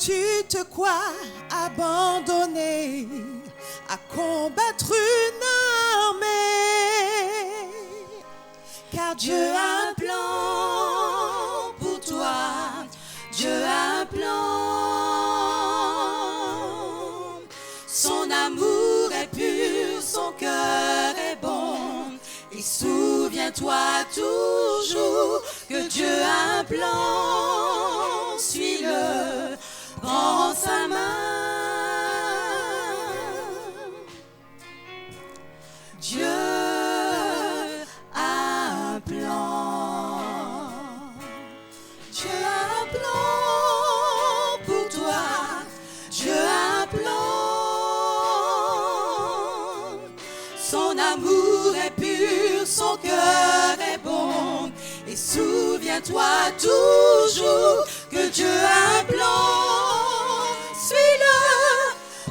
tu te crois abandonné à combattre une armée. Car Dieu a un plan pour toi. Dieu a un plan. Son amour est pur, son cœur est bon. Et souviens-toi toujours que Dieu a un plan. Suis-le, prends sa main. Dieu a un plan. Dieu a un plan pour toi. Dieu a un plan. Son amour est pur, son cœur est bon. Et souviens-toi toujours que Dieu a un plan. Suis-le,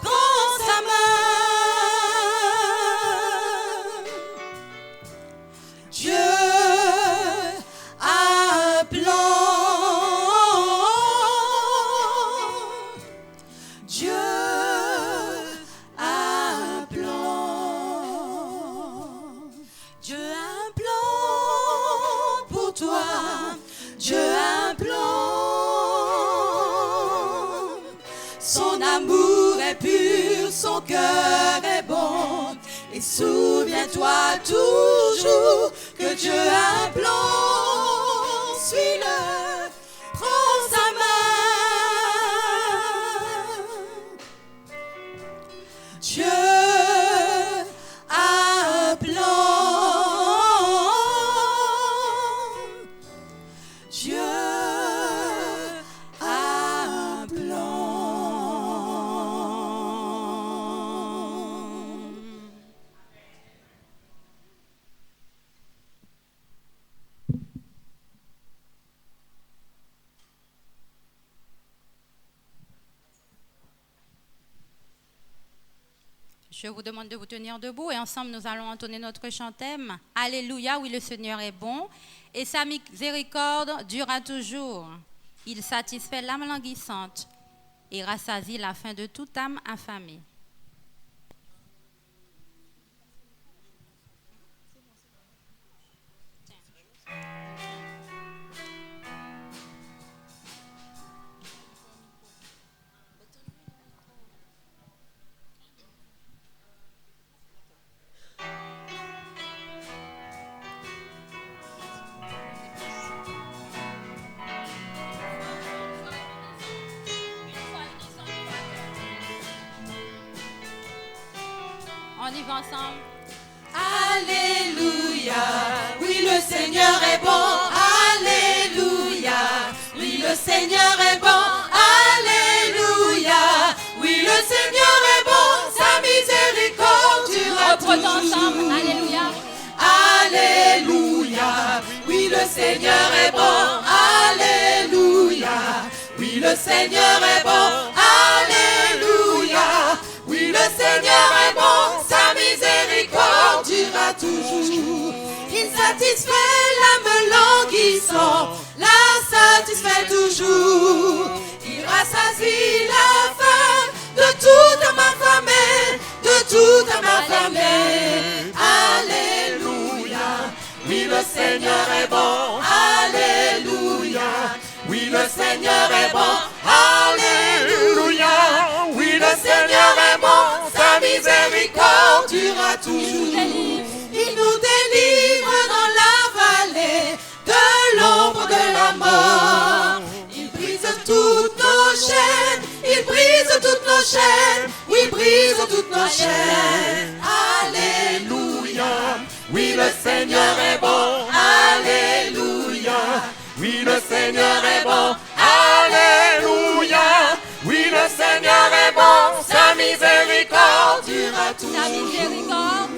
prends sa main. Dieu a un plan. Dieu a un plan. Dieu a un plan pour toi. Dieu a un plan. Son amour est pur, son cœur est bon. Et souviens-toi toujours que Dieu a un plan. Suis-le, prends sa main. Dieu a un plan. Dieu a un plan. Je vous demande de vous tenir debout et ensemble nous allons entonner notre chantème. Alléluia, oui le Seigneur est bon et sa miséricorde durera toujours. Il satisfait l'âme languissante et rassasie la faim de toute âme affamée. On y va ensemble. Alléluia, oui le Seigneur est bon. Alléluia, oui le Seigneur est bon. Alléluia, oui le Seigneur est bon. Sa miséricorde durera toujours. Ensemble. Alléluia. Alléluia, oui le Seigneur est bon. Alléluia, oui le Seigneur est bon. Alléluia, oui le Seigneur est bon. Sa miséricorde durera toujours. Il satisfait l'âme languissante, la satisfait toujours. Il rassasie la faim de toute ma famille, de toute ma famille. Alléluia, oui le Seigneur est bon. Alléluia, oui le Seigneur est bon. Alléluia, oui le Seigneur est bon. Sa miséricorde durera toujours. Il nous délivre dans la vallée de l'ombre de la mort. Il brise toutes nos chaînes. Il brise toutes nos chaînes. Oui, brise toutes nos chaînes. Alléluia, oui le Seigneur est bon. Alléluia, oui le Seigneur est bon. Alléluia, oui le Seigneur est bon. Sa miséricorde durera toujours.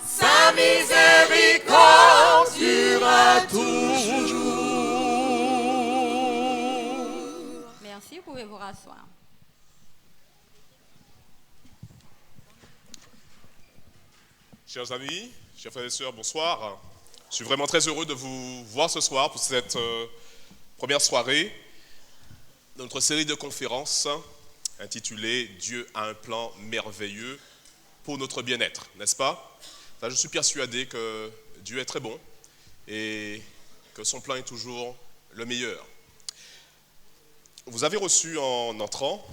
Sa miséricorde durera toujours. Merci, vous pouvez vous rasseoir. Chers amis, chers frères et sœurs, bonsoir. Je suis vraiment très heureux de vous voir ce soir pour cette première soirée. dans notre série de conférences intitulée « Dieu a un plan merveilleux pour notre bien-être », n'est-ce pas? Je suis persuadé que Dieu est très bon et que son plan est toujours le meilleur. Vous avez reçu en entrant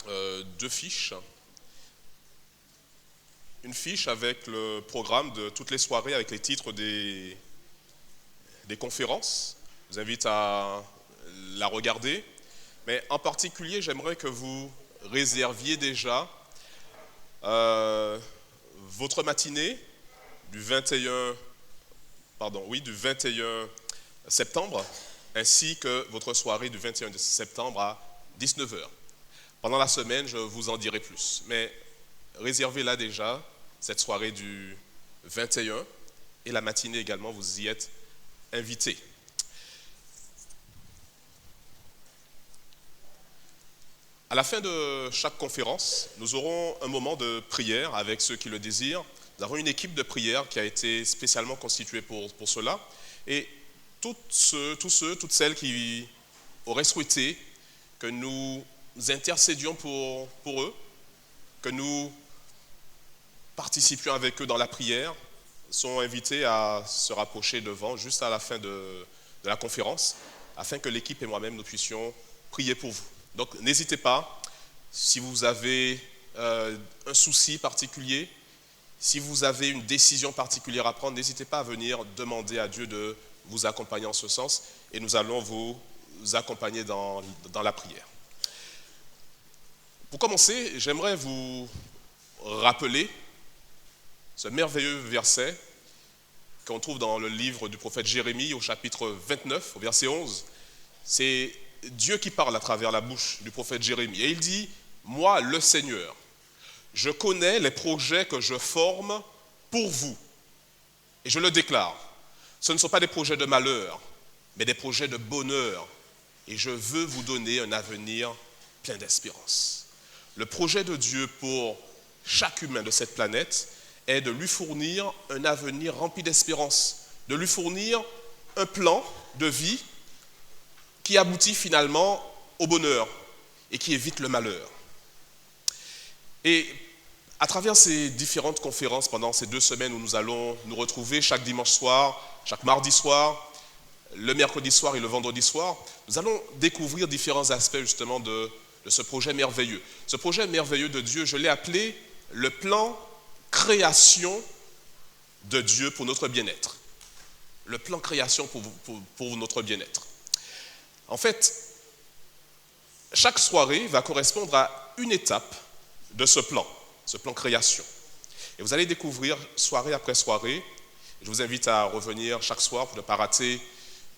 2 fiches. Une fiche avec le programme de toutes les soirées avec les titres des conférences. Je vous invite à la regarder. Mais en particulier, j'aimerais que vous réserviez déjà votre matinée du 21 septembre, ainsi que votre soirée du 21 septembre à 19h. Pendant la semaine, je vous en dirai plus. Mais réservez là déjà cette soirée du 21 et la matinée également, vous y êtes invités. À la fin de chaque conférence, nous aurons un moment de prière avec ceux qui le désirent. Nous avons une équipe de prière qui a été spécialement constituée pour cela. Et toutes celles qui auraient souhaité que nous intercédions pour eux, que nous participions avec eux dans la prière, sont invités à se rapprocher devant juste à la fin de la conférence, afin que l'équipe et moi-même nous puissions prier pour vous. Donc n'hésitez pas, si vous avez un souci particulier, si vous avez une décision particulière à prendre, n'hésitez pas à venir demander à Dieu de vous accompagner en ce sens et nous allons vous accompagner dans la prière. Pour commencer, j'aimerais vous rappeler ce merveilleux verset qu'on trouve dans le livre du prophète Jérémie au chapitre 29, au verset 11. C'est Dieu qui parle à travers la bouche du prophète Jérémie. Et il dit, « Moi, le Seigneur, je connais les projets que je forme pour vous. » Et je le déclare, ce ne sont pas des projets de malheur, mais des projets de bonheur. Et je veux vous donner un avenir plein d'espérance. Le projet de Dieu pour chaque humain de cette planète est de lui fournir un avenir rempli d'espérance, de lui fournir un plan de vie qui aboutit finalement au bonheur et qui évite le malheur. Et à travers ces différentes conférences pendant ces 2 semaines où nous allons nous retrouver chaque dimanche soir, chaque mardi soir, le mercredi soir et le vendredi soir, nous allons découvrir différents aspects justement de ce projet merveilleux. Ce projet merveilleux de Dieu, je l'ai appelé le plan création de Dieu pour notre bien-être. Le plan création pour notre bien-être. En fait, chaque soirée va correspondre à une étape de ce plan création. Et vous allez découvrir soirée après soirée, je vous invite à revenir chaque soir pour ne pas rater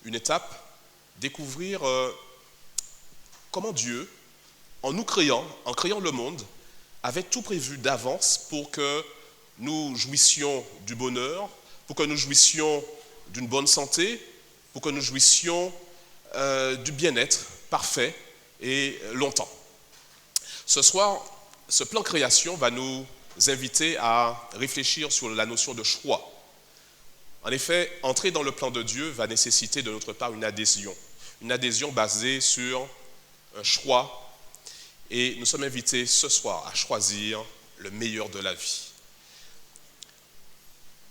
une étape, découvrir comment Dieu, en créant le monde, avait tout prévu d'avance pour que nous jouissions du bonheur, pour que nous jouissions d'une bonne santé, pour que nous jouissions du bien-être parfait et longtemps. Ce soir, ce plan création va nous inviter à réfléchir sur la notion de choix. En effet, entrer dans le plan de Dieu va nécessiter de notre part une adhésion basée sur un choix. Et nous sommes invités ce soir à choisir le meilleur de la vie.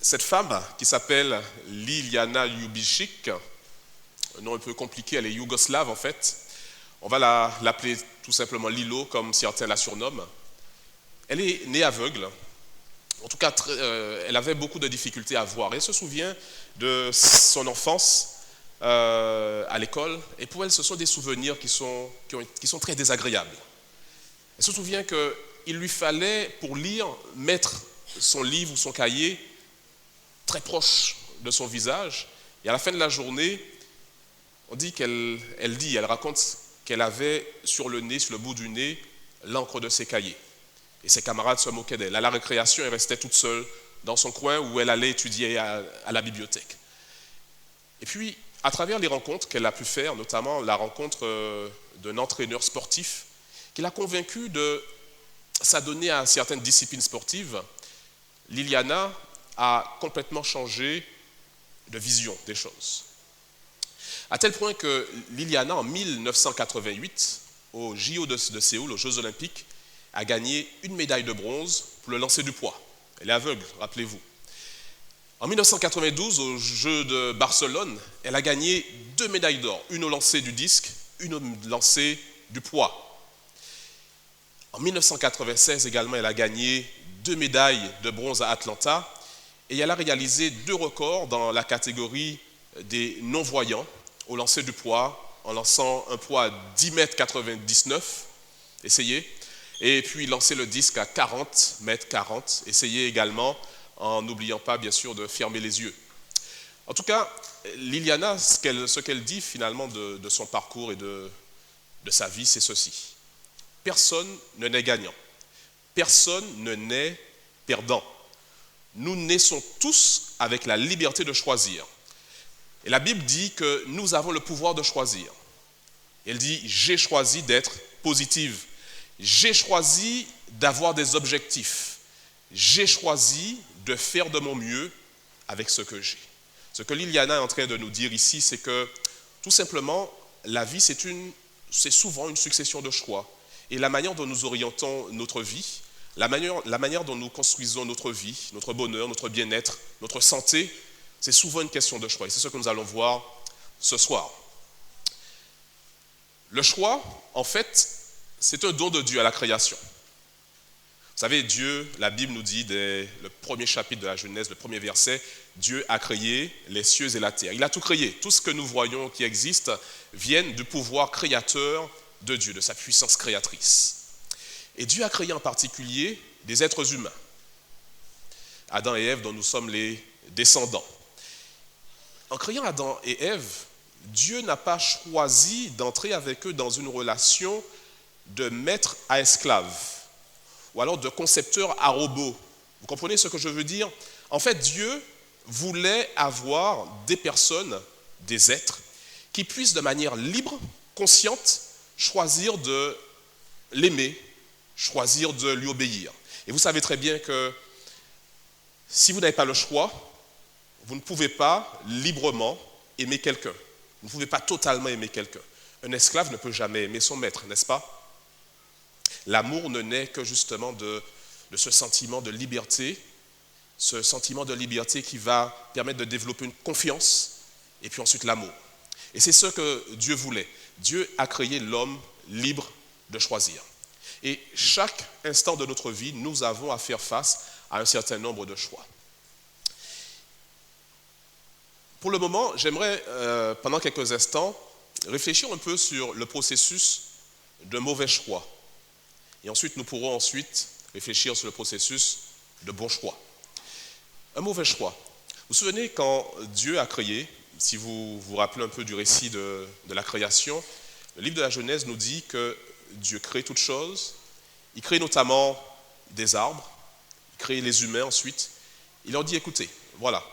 Cette femme qui s'appelle Liliana Ljubicic, un nom un peu compliqué, elle est yougoslave en fait, on va l'appeler tout simplement Lilo comme certains la surnomment. Elle est née aveugle, en tout cas elle avait beaucoup de difficultés à voir. Elle se souvient de son enfance à l'école et pour elle ce sont des souvenirs qui sont très désagréables. Elle se souvient qu'il lui fallait, pour lire, mettre son livre ou son cahier très proche de son visage. Et à la fin de la journée, elle raconte qu'elle avait sur le nez, sur le bout du nez, l'encre de ses cahiers. Et ses camarades se moquaient d'elle. À la récréation, elle restait toute seule dans son coin où elle allait étudier à la bibliothèque. Et puis, à travers les rencontres qu'elle a pu faire, notamment la rencontre d'un entraîneur sportif, qui l'a convaincu de s'adonner à certaines disciplines sportives, Liliana a complètement changé de vision des choses. À tel point que Liliana, en 1988, au JO de Séoul, aux Jeux Olympiques, a gagné une médaille de bronze pour le lancer du poids. Elle est aveugle, rappelez-vous. En 1992, aux Jeux de Barcelone, elle a gagné 2 médailles d'or, une au lancer du disque, une au lancer du poids. En 1996 également, elle a gagné 2 médailles de bronze à Atlanta et elle a réalisé 2 records dans la catégorie des non-voyants au lancer du poids, en lançant un poids à 10,99 m, essayez, et puis lancer le disque à 40,40 m, essayez également, en n'oubliant pas bien sûr de fermer les yeux. En tout cas, Liliana, ce qu'elle dit finalement de son parcours et de sa vie, c'est ceci. Personne ne naît gagnant, personne ne naît perdant. Nous naissons tous avec la liberté de choisir. Et la Bible dit que nous avons le pouvoir de choisir. Elle dit, j'ai choisi d'être positive. J'ai choisi d'avoir des objectifs. J'ai choisi de faire de mon mieux avec ce que j'ai. Ce que Liliana est en train de nous dire ici, c'est que tout simplement, la vie, c'est souvent une succession de choix. Et la manière dont nous orientons notre vie, la manière dont nous construisons notre vie, notre bonheur, notre bien-être, notre santé, c'est souvent une question de choix. Et c'est ce que nous allons voir ce soir. Le choix, en fait, c'est un don de Dieu à la création. Vous savez, Dieu, la Bible nous dit, dès le premier chapitre de la Genèse, le premier verset, Dieu a créé les cieux et la terre. Il a tout créé. Tout ce que nous voyons qui existe vient du pouvoir créateur de Dieu, de sa puissance créatrice. Et Dieu a créé en particulier des êtres humains. Adam et Ève, dont nous sommes les descendants. En créant Adam et Ève, Dieu n'a pas choisi d'entrer avec eux dans une relation de maître à esclave, ou alors de concepteur à robot. Vous comprenez ce que je veux dire? En fait, Dieu voulait avoir des personnes, des êtres, qui puissent de manière libre, consciente, choisir de l'aimer, choisir de lui obéir. Et vous savez très bien que si vous n'avez pas le choix, vous ne pouvez pas librement aimer quelqu'un. Vous ne pouvez pas totalement aimer quelqu'un. Un esclave ne peut jamais aimer son maître, n'est-ce pas? L'amour ne naît que justement de ce sentiment de liberté, ce sentiment de liberté qui va permettre de développer une confiance, et puis ensuite l'amour. Et c'est ce que Dieu voulait. Dieu a créé l'homme libre de choisir. Et chaque instant de notre vie, nous avons à faire face à un certain nombre de choix. Pour le moment, j'aimerais, pendant quelques instants, réfléchir un peu sur le processus de mauvais choix. Et ensuite, nous pourrons réfléchir sur le processus de bon choix. Un mauvais choix. Vous vous souvenez quand Dieu a créé, si vous vous rappelez un peu du récit de la création, le livre de la Genèse nous dit que Dieu crée toutes choses. Il crée notamment des arbres, il crée les humains ensuite. Il leur dit, écoutez, voilà,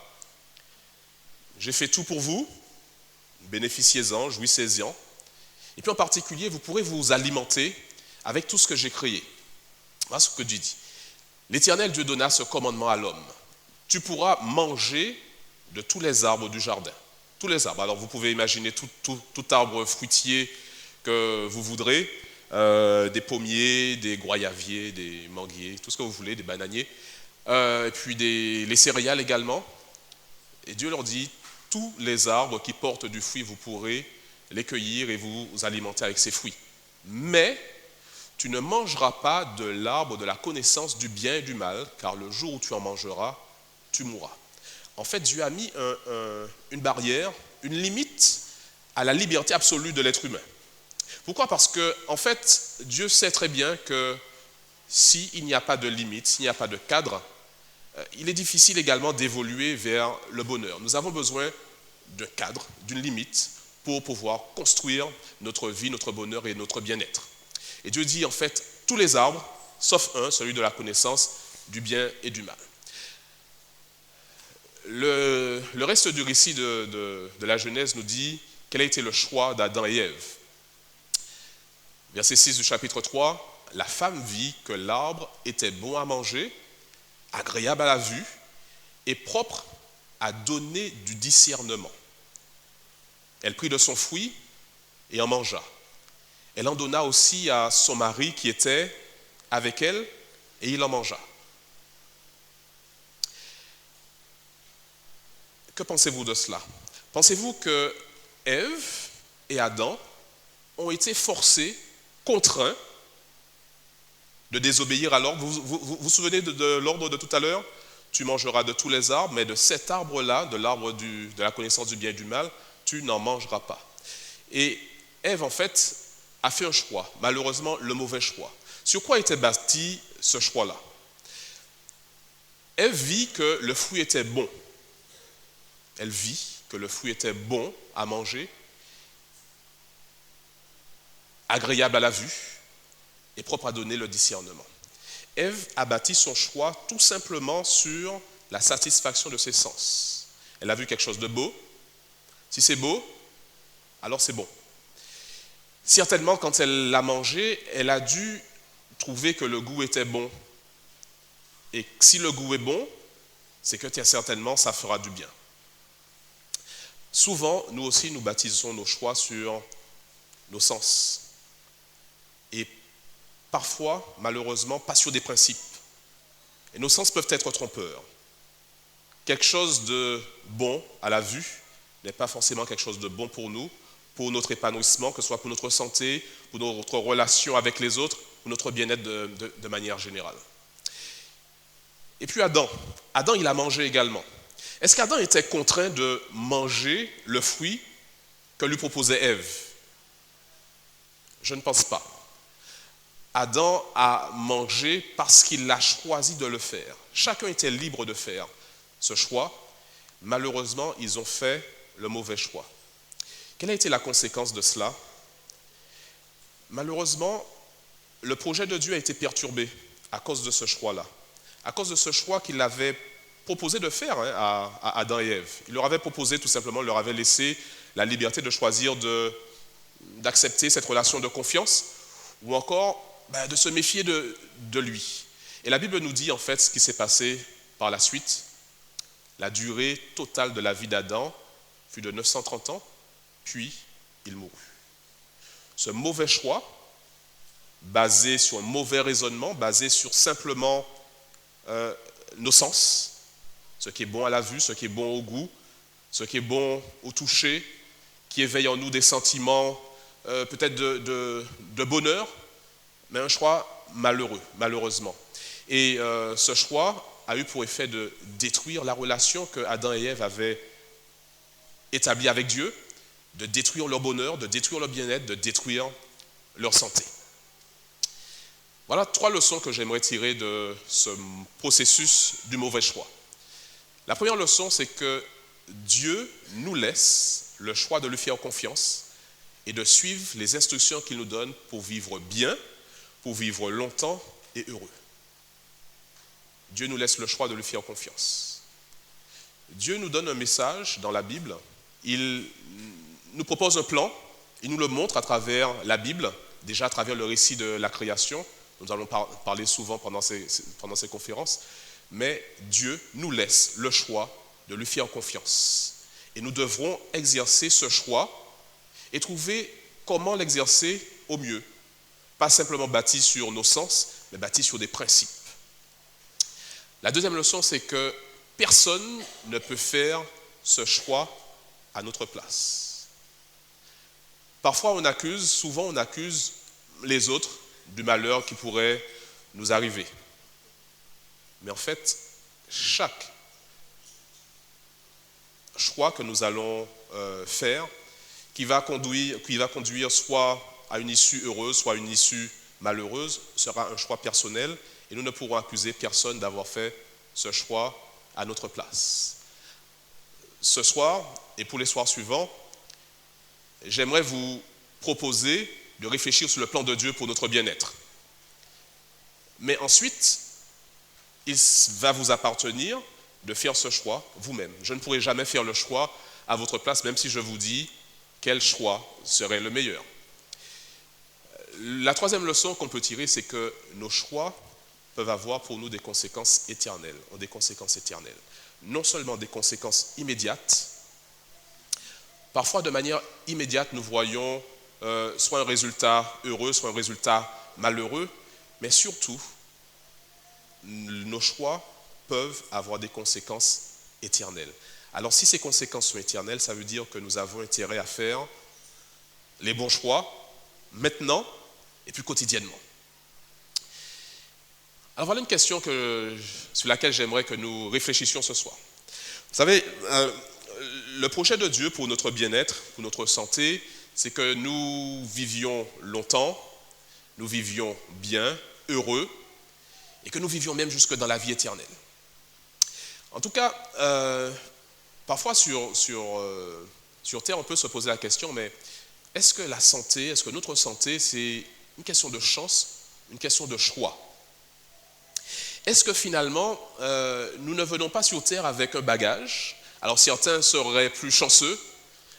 j'ai fait tout pour vous, bénéficiez-en, jouissez-en. Et puis en particulier, vous pourrez vous alimenter avec tout ce que j'ai créé. Voilà ce que Dieu dit. L'Éternel Dieu donna ce commandement à l'homme. Tu pourras manger de tous les arbres du jardin. Tous les arbres. Alors vous pouvez imaginer tout arbre fruitier que vous voudrez, des pommiers, des goyaviers, des manguiers, tout ce que vous voulez, des bananiers, et puis les céréales également. Et Dieu leur dit, tous les arbres qui portent du fruit, vous pourrez les cueillir et vous alimenter avec ces fruits. Mais tu ne mangeras pas de l'arbre de la connaissance du bien et du mal, car le jour où tu en mangeras, tu mourras. En fait, Dieu a mis une barrière, une limite à la liberté absolue de l'être humain. Pourquoi? Parce que, en fait, Dieu sait très bien que s'il n'y a pas de limite, s'il n'y a pas de cadre, il est difficile également d'évoluer vers le bonheur. Nous avons besoin d'un cadre, d'une limite, pour pouvoir construire notre vie, notre bonheur et notre bien-être. Et Dieu dit en fait, tous les arbres, sauf un, celui de la connaissance du bien et du mal. Le reste du récit de la Genèse nous dit quel a été le choix d'Adam et Ève. Verset 6 du chapitre 3, la femme vit que l'arbre était bon à manger, agréable à la vue et propre à donner du discernement. Elle prit de son fruit et en mangea. Elle en donna aussi à son mari qui était avec elle, et il en mangea. Que pensez-vous de cela? Pensez-vous que Ève et Adam ont été forcés, contraints de désobéir à l'ordre? Vous souvenez de l'ordre de tout à l'heure? Tu mangeras de tous les arbres, mais de cet arbre-là, de l'arbre de la connaissance du bien et du mal, tu n'en mangeras pas. Et Ève, en fait, a fait un choix, malheureusement le mauvais choix. Sur quoi était bâti ce choix-là? Ève vit que le fruit était bon. Elle vit que le fruit était bon à manger, agréable à la vue et propre à donner le discernement. Ève a bâti son choix tout simplement sur la satisfaction de ses sens. Elle a vu quelque chose de beau. Si c'est beau, alors c'est bon. Certainement, quand elle l'a mangé, elle a dû trouver que le goût était bon. Et si le goût est bon, c'est que très certainement, ça fera du bien. Souvent, nous aussi, nous bâtissons nos choix sur nos sens. Et parfois, malheureusement, pas sur des principes. Et nos sens peuvent être trompeurs. Quelque chose de bon à la vue n'est pas forcément quelque chose de bon pour nous, pour notre épanouissement, que ce soit pour notre santé, pour notre relation avec les autres, pour notre bien-être de manière générale. Et puis Adam, il a mangé également. Est-ce qu'Adam était contraint de manger le fruit que lui proposait Ève? Je ne pense pas. Adam a mangé parce qu'il a choisi de le faire. Chacun était libre de faire ce choix. Malheureusement, ils ont fait le mauvais choix. Quelle a été la conséquence de cela? Malheureusement, le projet de Dieu a été perturbé à cause de ce choix-là. À cause de ce choix qu'il avait proposé de faire à Adam et Ève. Il leur avait proposé tout simplement, il leur avait laissé la liberté de choisir d'accepter cette relation de confiance ou encore de se méfier de lui. Et la Bible nous dit en fait ce qui s'est passé par la suite. La durée totale de la vie d'Adam fut de 930 ans, puis il mourut. Ce mauvais choix, basé sur un mauvais raisonnement, basé sur simplement nos sens, ce qui est bon à la vue, ce qui est bon au goût, ce qui est bon au toucher, qui éveille en nous des sentiments peut-être de bonheur, mais un choix malheureux, malheureusement. Et ce choix a eu pour effet de détruire la relation que Adam et Ève avaient établie avec Dieu, de détruire leur bonheur, de détruire leur bien-être, de détruire leur santé. Voilà 3 leçons que j'aimerais tirer de ce processus du mauvais choix. La première leçon, c'est que Dieu nous laisse le choix de lui faire confiance et de suivre les instructions qu'il nous donne pour vivre bien, pour vivre longtemps et heureux. Dieu nous laisse le choix de lui faire confiance. Dieu nous donne un message dans la Bible. Il nous propose un plan. Il nous le montre à travers la Bible, déjà à travers le récit de la création. Nous allons parler souvent pendant ces conférences. Mais Dieu nous laisse le choix de lui faire confiance. Et nous devrons exercer ce choix et trouver comment l'exercer au mieux. Pas simplement bâti sur nos sens, mais bâti sur des principes. La deuxième leçon, c'est que personne ne peut faire ce choix à notre place. Parfois souvent on accuse les autres du malheur qui pourrait nous arriver. Mais en fait, chaque choix que nous allons faire, qui va conduire soit à une issue heureuse, soit à une issue malheureuse, sera un choix personnel et nous ne pourrons accuser personne d'avoir fait ce choix à notre place. Ce soir, et pour les soirs suivants, j'aimerais vous proposer de réfléchir sur le plan de Dieu pour notre bien-être. Mais ensuite, il va vous appartenir de faire ce choix vous-même. Je ne pourrai jamais faire le choix à votre place, même si je vous dis quel choix serait le meilleur. La troisième leçon qu'on peut tirer, c'est que nos choix peuvent avoir pour nous des conséquences éternelles, Non seulement des conséquences immédiates, parfois de manière immédiate, nous voyons soit un résultat heureux, soit un résultat malheureux, mais surtout, nos choix peuvent avoir des conséquences éternelles. Alors si ces conséquences sont éternelles, ça veut dire que nous avons intérêt à faire les bons choix maintenant et puis quotidiennement. Alors voilà une question sur laquelle j'aimerais que nous réfléchissions ce soir. Vous savez, le projet de Dieu pour notre bien-être, pour notre santé, c'est que nous vivions longtemps, nous vivions bien, heureux, et que nous vivions même jusque dans la vie éternelle. En tout cas, parfois sur Terre, on peut se poser la question, mais est-ce que notre santé, c'est une question de chance, une question de choix? Est-ce que finalement, nous ne venons pas sur Terre avec un bagage? Alors certains seraient plus chanceux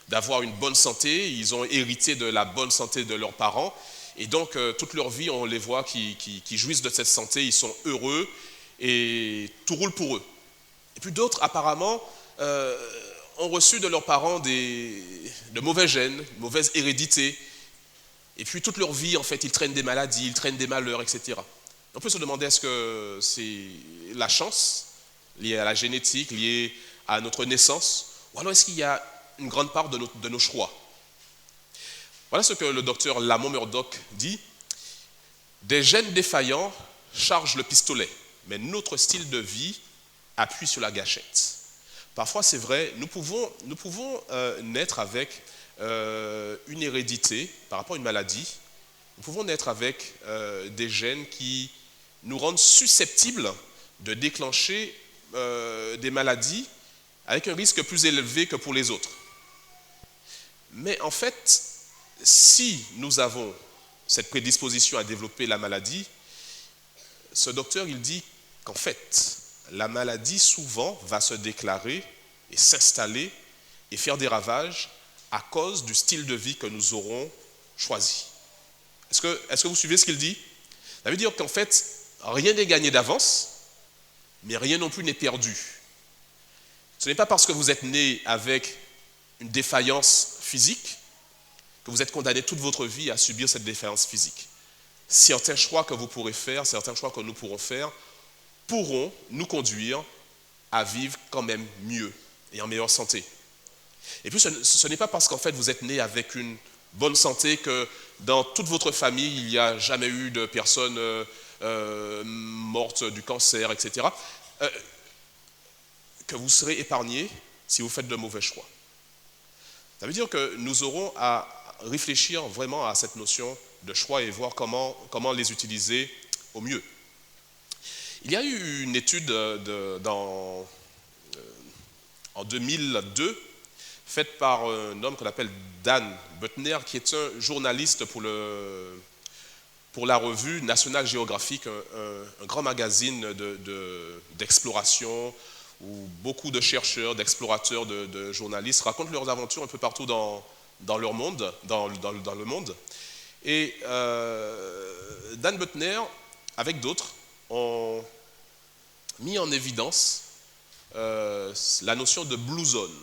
d'avoir une bonne santé, ils ont hérité de la bonne santé de leurs parents, et donc toute leur vie, on les voit qui jouissent de cette santé, ils sont heureux, et tout roule pour eux. Et puis d'autres, apparemment, ont reçu de leurs parents de mauvais gènes, une mauvaise hérédité, et puis toute leur vie, en fait, ils traînent des maladies, ils traînent des malheurs, etc. On peut se demander, est-ce que c'est la chance liée à la génétique, liée à notre naissance, ou alors est-ce qu'il y a une grande part de nos choix? Voilà ce que le docteur Lamont Murdoch dit. Des gènes défaillants chargent le pistolet, mais notre style de vie appuie sur la gâchette. Parfois, c'est vrai, nous pouvons naître avec une hérédité par rapport à une maladie. Nous pouvons naître avec des gènes qui nous rendent susceptibles de déclencher des maladies avec un risque plus élevé que pour les autres. Mais en fait, si nous avons cette prédisposition à développer la maladie, ce docteur, il dit qu'en fait, la maladie souvent va se déclarer et s'installer et faire des ravages à cause du style de vie que nous aurons choisi. Est-ce que vous suivez ce qu'il dit? Ça veut dire qu'en fait, rien n'est gagné d'avance, mais rien non plus n'est perdu. Ce n'est pas parce que vous êtes né avec une défaillance physique que vous êtes condamné toute votre vie à subir cette défaillance physique. Certains choix que vous pourrez faire, certains choix que nous pourrons faire, pourront nous conduire à vivre quand même mieux et en meilleure santé. Et puis ce n'est pas parce qu'en fait vous êtes né avec une bonne santé que dans toute votre famille il n'y a jamais eu de personnes mortes du cancer, etc., que vous serez épargné si vous faites de mauvais choix. Ça veut dire que nous aurons à réfléchir vraiment à cette notion de choix et voir comment les utiliser au mieux. Il y a eu une étude en 2002 faite par un homme qu'on appelle Dan Buettner, qui est un journaliste pour la revue National Geographic, un grand magazine d'exploration où beaucoup de chercheurs, d'explorateurs, de journalistes racontent leurs aventures un peu partout dans le monde. Et Dan Buettner, avec d'autres, ont mis en évidence la notion de Blue Zone.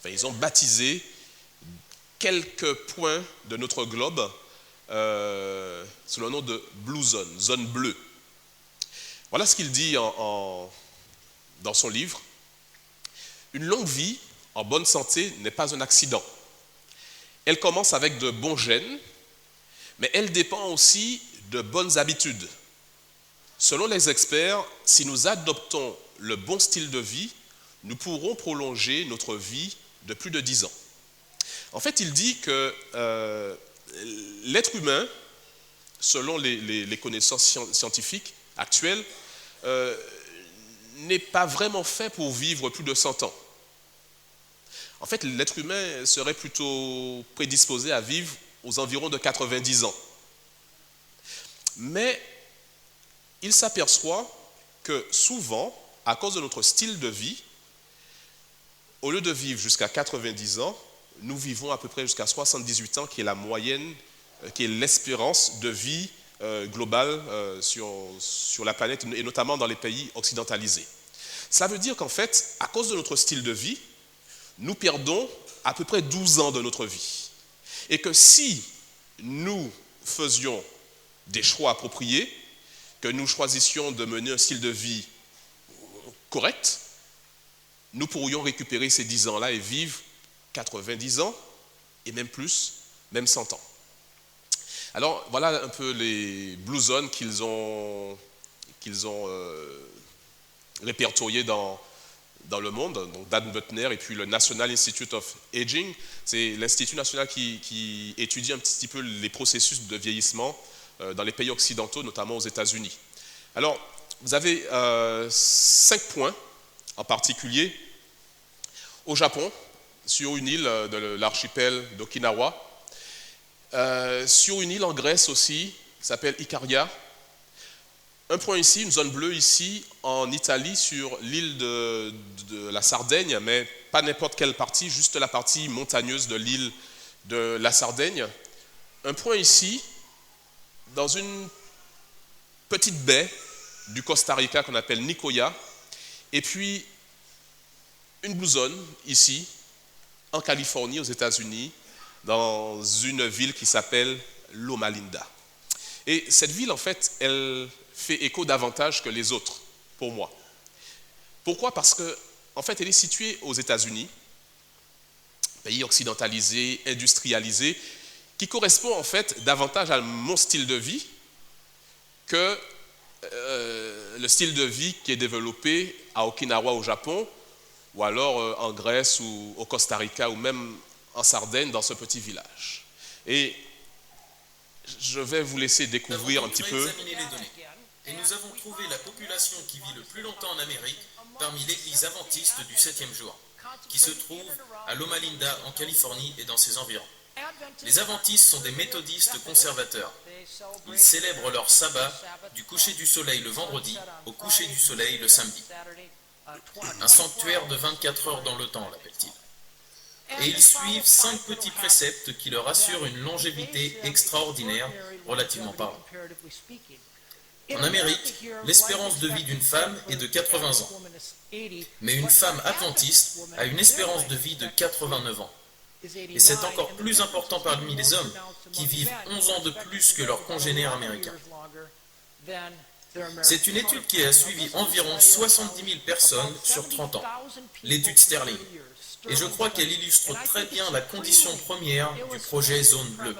Enfin, ils ont baptisé quelques points de notre globe sous le nom de Blue Zone, zone bleue. Voilà ce qu'il dit dans son livre. Une longue vie en bonne santé n'est pas un accident. Elle commence avec de bons gènes, mais elle dépend aussi de bonnes habitudes. Selon les experts, si nous adoptons le bon style de vie, nous pourrons prolonger notre vie de plus de 10 ans. En fait, il dit que l'être humain, selon les connaissances scientifiques actuelles, n'est pas vraiment fait pour vivre plus de 100 ans. En fait, l'être humain serait plutôt prédisposé à vivre aux environs de 90 ans. Mais il s'aperçoit que souvent, à cause de notre style de vie, au lieu de vivre jusqu'à 90 ans, nous vivons à peu près jusqu'à 78 ans, qui est la moyenne, qui est l'espérance de vie globale sur la planète, et notamment dans les pays occidentalisés. Ça veut dire qu'en fait, à cause de notre style de vie, nous perdons à peu près 12 ans de notre vie. Et que si nous faisions des choix appropriés, que nous choisissions de mener un style de vie correct, nous pourrions récupérer ces 10 ans-là et vivre 90 ans, et même plus, même 100 ans. Alors, voilà un peu les Blue Zones qu'ils ont répertoriés dans le monde, donc Dan Buettner et puis le National Institute of Aging. C'est l'Institut national qui étudie un petit peu les processus de vieillissement dans les pays occidentaux, notamment aux États-Unis. Alors, vous avez 5 points en particulier. Au Japon, sur une île de l'archipel d'Okinawa, sur une île en Grèce aussi, qui s'appelle Ikaria. Un point ici, une zone bleue ici, en Italie, sur l'île de la Sardaigne, mais pas n'importe quelle partie, juste la partie montagneuse de l'île de la Sardaigne. Un point ici, dans une petite baie du Costa Rica qu'on appelle Nicoya, et puis une blue zone ici, en Californie, aux États-Unis, dans une ville qui s'appelle Loma Linda. Et cette ville, en fait, elle fait écho davantage que les autres, pour moi. Pourquoi ? Parce que, en fait, elle est située aux États-Unis, pays occidentalisé, industrialisé, qui correspond en fait davantage à mon style de vie que le style de vie qui est développé à Okinawa au Japon, ou alors en Grèce ou au Costa Rica, ou même en Sardaigne, dans ce petit village. Et je vais vous laisser découvrir un petit peu. Nous avons examiné les données, et nous avons trouvé la population qui vit le plus longtemps en Amérique parmi l'église adventiste du 7e jour, qui se trouve à Loma Linda en Californie et dans ses environs. Les adventistes sont des méthodistes conservateurs. Ils célèbrent leur sabbat du coucher du soleil le vendredi au coucher du soleil le samedi. Un sanctuaire de 24 heures dans le temps, l'appelle-t-il. Et ils suivent 5 petits préceptes qui leur assurent une longévité extraordinaire, relativement parlant. En Amérique, l'espérance de vie d'une femme est de 80 ans. Mais une femme adventiste a une espérance de vie de 89 ans. Et c'est encore plus important parmi les hommes, qui vivent 11 ans de plus que leurs congénères américains. C'est une étude qui a suivi environ 70 000 personnes sur 30 ans, l'étude Sterling. Et je crois qu'elle illustre très bien la condition première du projet Zone Bleue.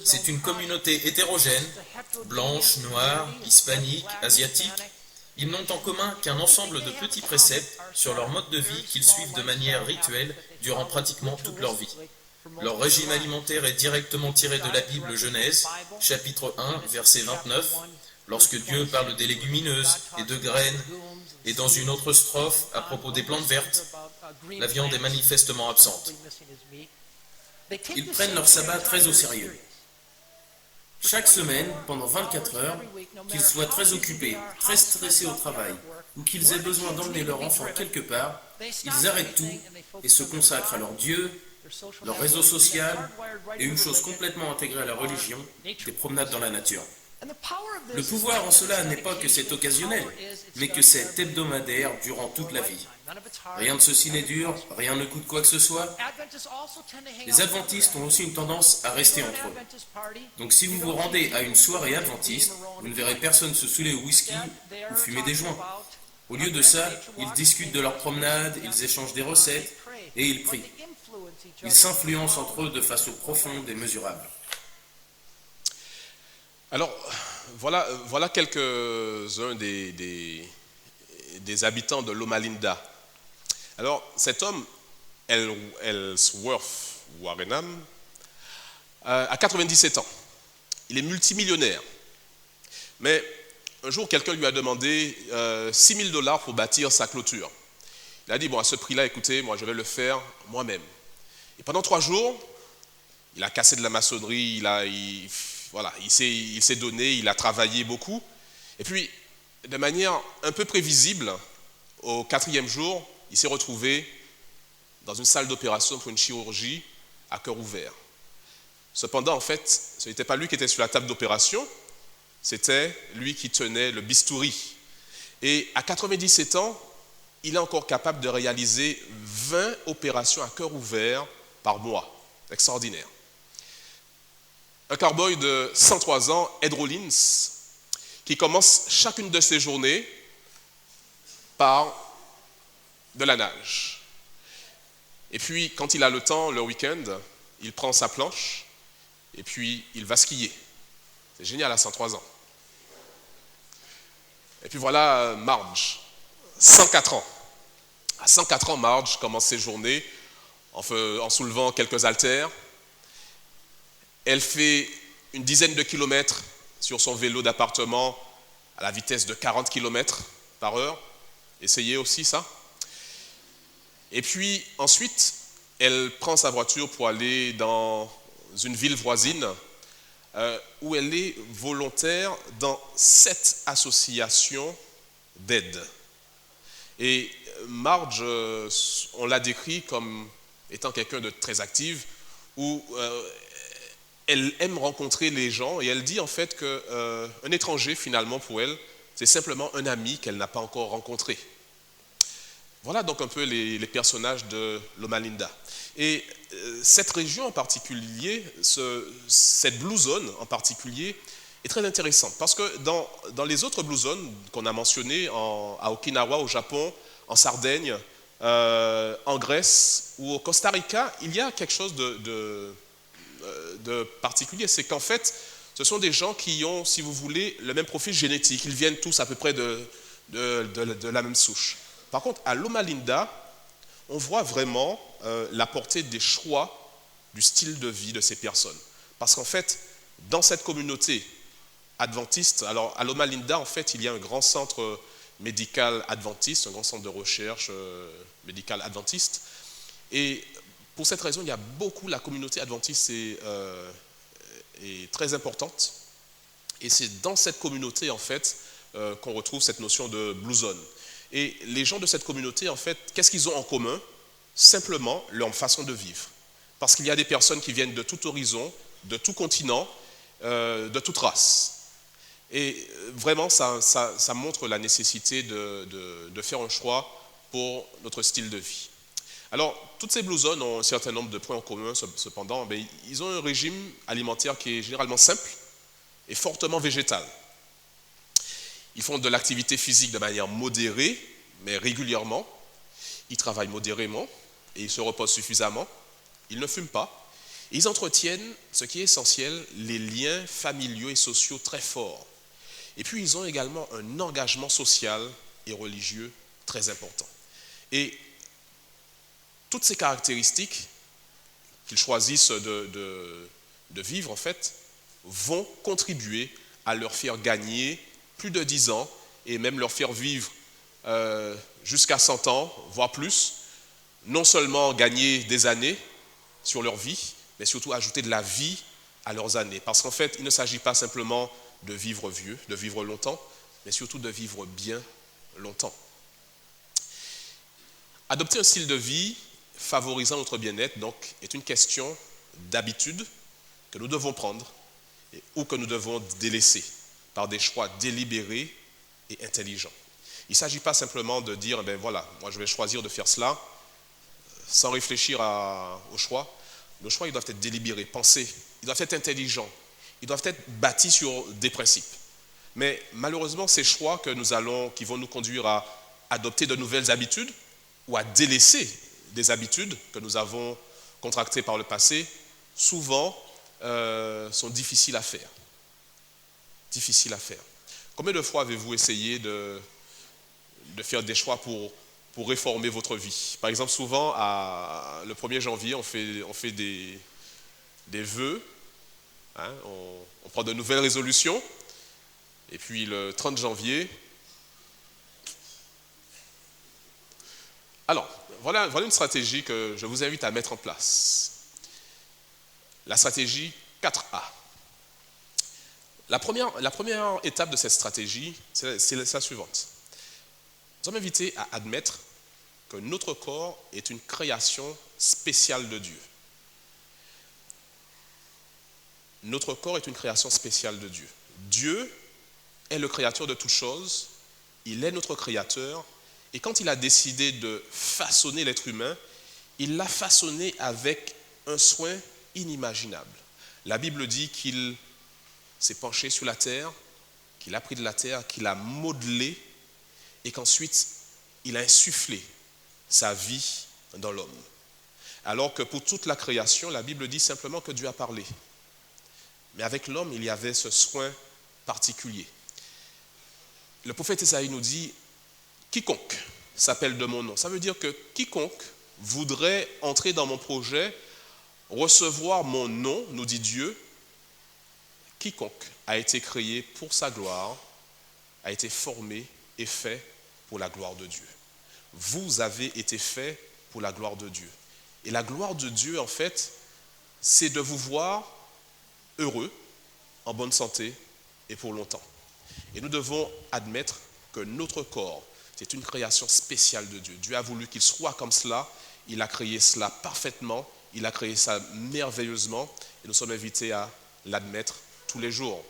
C'est une communauté hétérogène, blanche, noire, hispanique, asiatique. Ils n'ont en commun qu'un ensemble de petits préceptes sur leur mode de vie qu'ils suivent de manière rituelle durant pratiquement toute leur vie. Leur régime alimentaire est directement tiré de la Bible Genèse, chapitre 1, verset 29, lorsque Dieu parle des légumineuses et de graines, et dans une autre strophe à propos des plantes vertes, la viande est manifestement absente. Ils prennent leur sabbat très au sérieux. Chaque semaine, pendant 24 heures, qu'ils soient très occupés, très stressés au travail, ou qu'ils aient besoin d'emmener leur enfant quelque part, ils arrêtent tout et se consacrent à leur Dieu, leur réseau social et une chose complètement intégrée à la religion, des promenades dans la nature. Le pouvoir en cela n'est pas que c'est occasionnel, mais que c'est hebdomadaire durant toute la vie. Rien de ceci n'est dur, rien ne coûte quoi que ce soit. Les adventistes ont aussi une tendance à rester entre eux. Donc si vous vous rendez à une soirée adventiste, vous ne verrez personne se saouler au whisky ou fumer des joints. Au lieu de ça, ils discutent de leurs promenades, ils échangent des recettes et ils prient. Ils s'influencent entre eux de façon profonde et mesurable. Alors, voilà quelques-uns des habitants de Loma Linda. Alors, cet homme, Ellsworth Warrenham, a 97 ans. Il est multimillionnaire. Mais un jour, quelqu'un lui a demandé $6 000 pour bâtir sa clôture. Il a dit, bon, à ce prix-là, écoutez, moi, je vais le faire moi-même. Et pendant 3 jours, il a cassé de la maçonnerie, il s'est donné, il a travaillé beaucoup. Et puis, de manière un peu prévisible, au 4e jour, il s'est retrouvé dans une salle d'opération pour une chirurgie à cœur ouvert. Cependant, en fait, ce n'était pas lui qui était sur la table d'opération, c'était lui qui tenait le bistouri. Et à 97 ans, il est encore capable de réaliser 20 opérations à cœur ouvert par mois. Extraordinaire. Un cowboy de 103 ans, Ed Rollins, qui commence chacune de ses journées par de la nage. Et puis, quand il a le temps, le week-end, il prend sa planche et puis il va skier. C'est génial à 103 ans. Et puis voilà Marge, 104 ans. À 104 ans, Marge commence ses journées en soulevant quelques haltères. Elle fait une dizaine de kilomètres sur son vélo d'appartement à la vitesse de 40 km/h. Essayez aussi ça. Et puis ensuite, elle prend sa voiture pour aller dans une ville voisine où elle est volontaire dans 7 associations d'aide. Et Marge, on l'a décrit comme étant quelqu'un de très actif, où elle aime rencontrer les gens, et elle dit en fait qu'un étranger, finalement, pour elle, c'est simplement un ami qu'elle n'a pas encore rencontré. Voilà donc un peu les personnages de Loma Linda. Et cette région en particulier, cette Blue Zone en particulier, est très intéressante parce que dans les autres Blue Zones qu'on a mentionnées, à Okinawa, au Japon, en Sardaigne, en Grèce ou au Costa Rica, il y a quelque chose de particulier. C'est qu'en fait, ce sont des gens qui ont, si vous voulez, le même profil génétique. Ils viennent tous à peu près de la même souche. Par contre, à Loma Linda, on voit vraiment la portée des choix du style de vie de ces personnes. Parce qu'en fait, dans cette communauté adventiste, alors à Loma Linda, en fait, il y a un grand centre médical adventiste, un grand centre de recherche médical adventiste. Et pour cette raison, la communauté adventiste est très importante. Et c'est dans cette communauté, en fait, qu'on retrouve cette notion de Blue Zone. Et les gens de cette communauté, en fait, qu'est-ce qu'ils ont en commun? Simplement leur façon de vivre. Parce qu'il y a des personnes qui viennent de tout horizon, de tout continent, de toute race. Et vraiment, ça montre la nécessité de faire un choix pour notre style de vie. Alors, toutes ces Blue Zones ont un certain nombre de points en commun, cependant. Mais ils ont un régime alimentaire qui est généralement simple et fortement végétal. Ils font de l'activité physique de manière modérée, mais régulièrement. Ils travaillent modérément et ils se reposent suffisamment. Ils ne fument pas. Ils entretiennent, ce qui est essentiel, les liens familiaux et sociaux très forts. Et puis, ils ont également un engagement social et religieux très important. Et toutes ces caractéristiques qu'ils choisissent de vivre, en fait, vont contribuer à leur faire gagner plus de 10 ans et même leur faire vivre jusqu'à 100 ans, voire plus. Non seulement gagner des années sur leur vie, mais surtout ajouter de la vie à leurs années. Parce qu'en fait, il ne s'agit pas simplement de vivre vieux, de vivre longtemps, mais surtout de vivre bien longtemps. Adopter un style de vie favorisant notre bien-être, donc, est une question d'habitude que nous devons prendre ou que nous devons délaisser par des choix délibérés et intelligents. Il ne s'agit pas simplement de dire, ben voilà, moi je vais choisir de faire cela sans réfléchir au choix. Nos choix, ils doivent être délibérés, pensés, ils doivent être intelligents, ils doivent être bâtis sur des principes. Mais malheureusement, ces choix qui vont nous conduire à adopter de nouvelles habitudes ou à délaisser des habitudes que nous avons contractées par le passé, souvent sont difficiles à faire. Difficiles à faire. Combien de fois avez-vous essayé de faire des choix pour réformer votre vie? Par exemple, souvent, le 1er janvier, on fait des vœux, hein, on prend de nouvelles résolutions, et puis le 30 janvier... Alors, voilà une stratégie que je vous invite à mettre en place. La stratégie 4A. La première étape de cette stratégie, c'est la suivante. Nous sommes invités à admettre que notre corps est une création spéciale de Dieu. Notre corps est une création spéciale de Dieu. Dieu est le créateur de toutes choses, il est notre créateur Et quand il a décidé de façonner l'être humain, il l'a façonné avec un soin inimaginable. La Bible dit qu'il s'est penché sur la terre, qu'il a pris de la terre, qu'il a modelé et qu'ensuite il a insufflé sa vie dans l'homme. Alors que pour toute la création, la Bible dit simplement que Dieu a parlé. Mais avec l'homme, il y avait ce soin particulier. Le prophète Isaïe nous dit « Quiconque s'appelle de mon nom ». Ça veut dire que quiconque voudrait entrer dans mon projet, recevoir mon nom, nous dit Dieu, quiconque a été créé pour sa gloire, a été formé et fait pour la gloire de Dieu. Vous avez été fait pour la gloire de Dieu. Et la gloire de Dieu, en fait, c'est de vous voir heureux, en bonne santé et pour longtemps. Et nous devons admettre que notre corps, c'est une création spéciale de Dieu. Dieu a voulu qu'il soit comme cela, il a créé cela parfaitement, il a créé ça merveilleusement, et nous sommes invités à l'admettre tous les jours.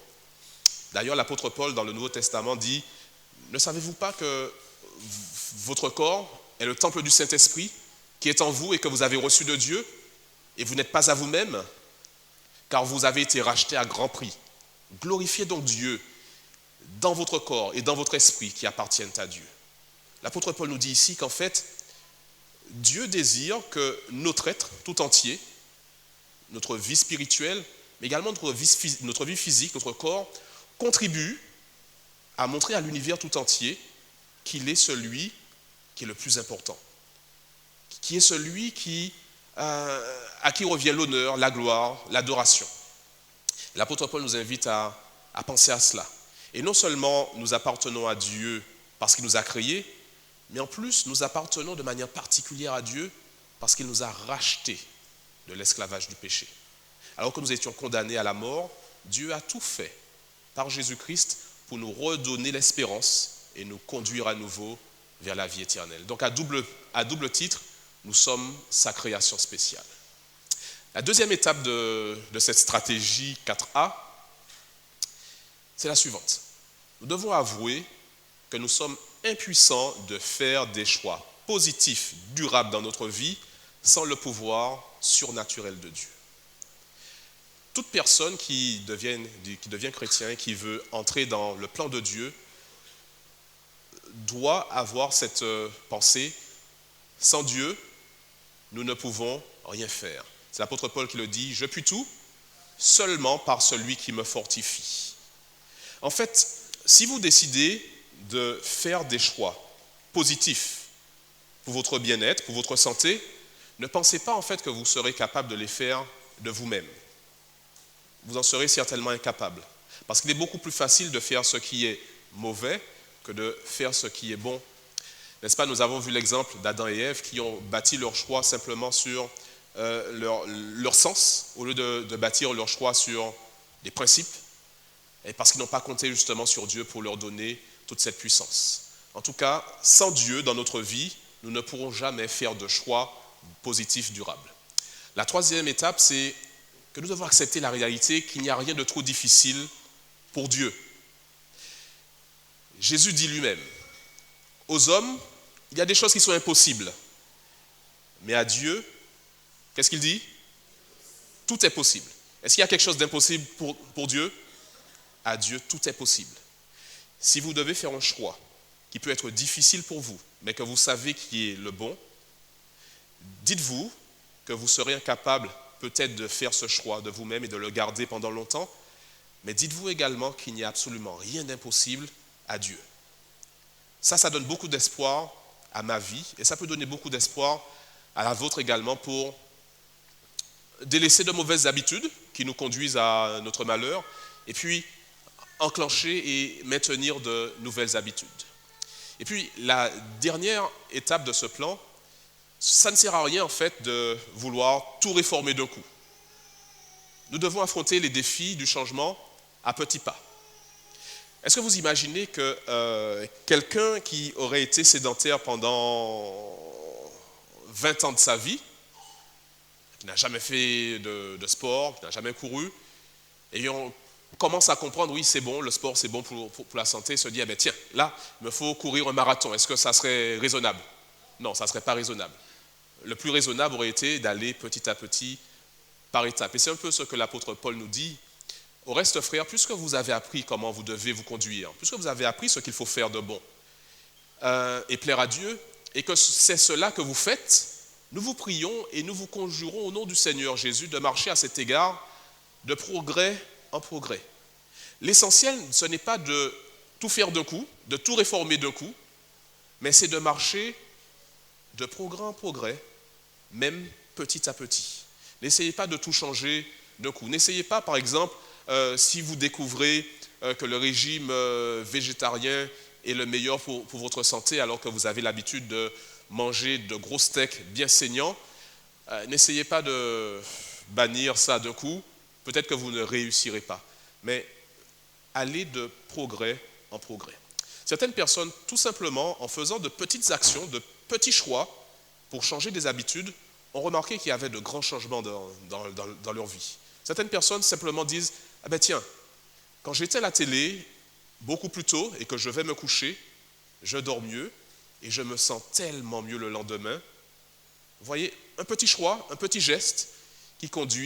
D'ailleurs, l'apôtre Paul, dans le Nouveau Testament, dit « Ne savez-vous pas que votre corps est le temple du Saint-Esprit qui est en vous et que vous avez reçu de Dieu, et vous n'êtes pas à vous-même, car vous avez été rachetés à grand prix. Glorifiez donc Dieu dans votre corps et dans votre esprit qui appartiennent à Dieu. » L'apôtre Paul nous dit ici qu'en fait, Dieu désire que notre être tout entier, notre vie spirituelle, mais également notre vie physique, notre corps, contribue à montrer à l'univers tout entier qu'il est celui qui est le plus important, qui est celui à qui revient l'honneur, la gloire, l'adoration. L'apôtre Paul nous invite à penser à cela. Et non seulement nous appartenons à Dieu parce qu'il nous a créés, mais en plus nous appartenons de manière particulière à Dieu parce qu'il nous a rachetés de l'esclavage du péché. Alors que nous étions condamnés à la mort, Dieu a tout fait par Jésus-Christ pour nous redonner l'espérance et nous conduire à nouveau vers la vie éternelle. Donc à double titre, nous sommes sa création spéciale. La deuxième étape de cette stratégie 4A, c'est la suivante. Nous devons avouer que nous sommes impuissants de faire des choix positifs, durables dans notre vie, sans le pouvoir surnaturel de Dieu. Toute personne qui devient chrétien, qui veut entrer dans le plan de Dieu, doit avoir cette pensée, sans Dieu, nous ne pouvons rien faire. C'est l'apôtre Paul qui le dit, je puis tout seulement par celui qui me fortifie. En fait, si vous décidez de faire des choix positifs pour votre bien-être, pour votre santé, ne pensez pas en fait que vous serez capable de les faire de vous-même. Vous en serez certainement incapable. Parce qu'il est beaucoup plus facile de faire ce qui est mauvais que de faire ce qui est bon. N'est-ce pas, nous avons vu l'exemple d'Adam et Ève qui ont bâti leur choix simplement sur leur sens, au lieu de bâtir leur choix sur des principes, et parce qu'ils n'ont pas compté justement sur Dieu pour leur donner toute cette puissance. En tout cas, sans Dieu dans notre vie, nous ne pourrons jamais faire de choix positifs, durables. La troisième étape, c'est que nous devons accepter la réalité qu'il n'y a rien de trop difficile pour Dieu. Jésus dit lui-même, aux hommes, il y a des choses qui sont impossibles, mais à Dieu, qu'est-ce qu'il dit? Tout est possible. Est-ce qu'il y a quelque chose d'impossible pour Dieu? À Dieu, tout est possible. Si vous devez faire un choix qui peut être difficile pour vous, mais que vous savez qui est le bon, dites-vous que vous serez incapable peut-être de faire ce choix de vous-même et de le garder pendant longtemps, mais dites-vous également qu'il n'y a absolument rien d'impossible à Dieu. Ça donne beaucoup d'espoir à ma vie et ça peut donner beaucoup d'espoir à la vôtre également pour délaisser de mauvaises habitudes qui nous conduisent à notre malheur et puis enclencher et maintenir de nouvelles habitudes. Et puis la dernière étape de ce plan, ça ne sert à rien en fait de vouloir tout réformer d'un coup. Nous devons affronter les défis du changement à petits pas. Est-ce que vous imaginez que quelqu'un qui aurait été sédentaire pendant 20 ans de sa vie, qui n'a jamais fait de sport, qui n'a jamais couru, ayant commence à comprendre, oui, c'est bon, le sport, c'est bon pour la santé, se dit, ah ben tiens, là, il me faut courir un marathon. Est-ce que ça serait raisonnable? Non, ça ne serait pas raisonnable. Le plus raisonnable aurait été d'aller petit à petit, par étapes. Et c'est un peu ce que l'apôtre Paul nous dit. Au reste, frères, puisque vous avez appris comment vous devez vous conduire, puisque vous avez appris ce qu'il faut faire de bon et plaire à Dieu, et que c'est cela que vous faites, nous vous prions et nous vous conjurons au nom du Seigneur Jésus de marcher à cet égard de progrès en progrès. L'essentiel, ce n'est pas de tout faire d'un coup, de tout réformer d'un coup, mais c'est de marcher de progrès en progrès, même petit à petit. N'essayez pas de tout changer d'un coup. N'essayez pas, par exemple, si vous découvrez que le régime végétarien est le meilleur pour votre santé, alors que vous avez l'habitude de manger de gros steaks bien saignants, n'essayez pas de bannir ça d'un coup. Peut-être que vous ne réussirez pas. Mais allez de progrès en progrès. Certaines personnes, tout simplement, en faisant de petites actions, de petits choix pour changer des habitudes, ont remarqué qu'il y avait de grands changements dans leur vie. Certaines personnes simplement disent « Ah ben tiens, quand j'étais à la télé, beaucoup plus tôt, et que je vais me coucher, je dors mieux, et je me sens tellement mieux le lendemain. » Vous voyez, un petit choix, un petit geste qui conduit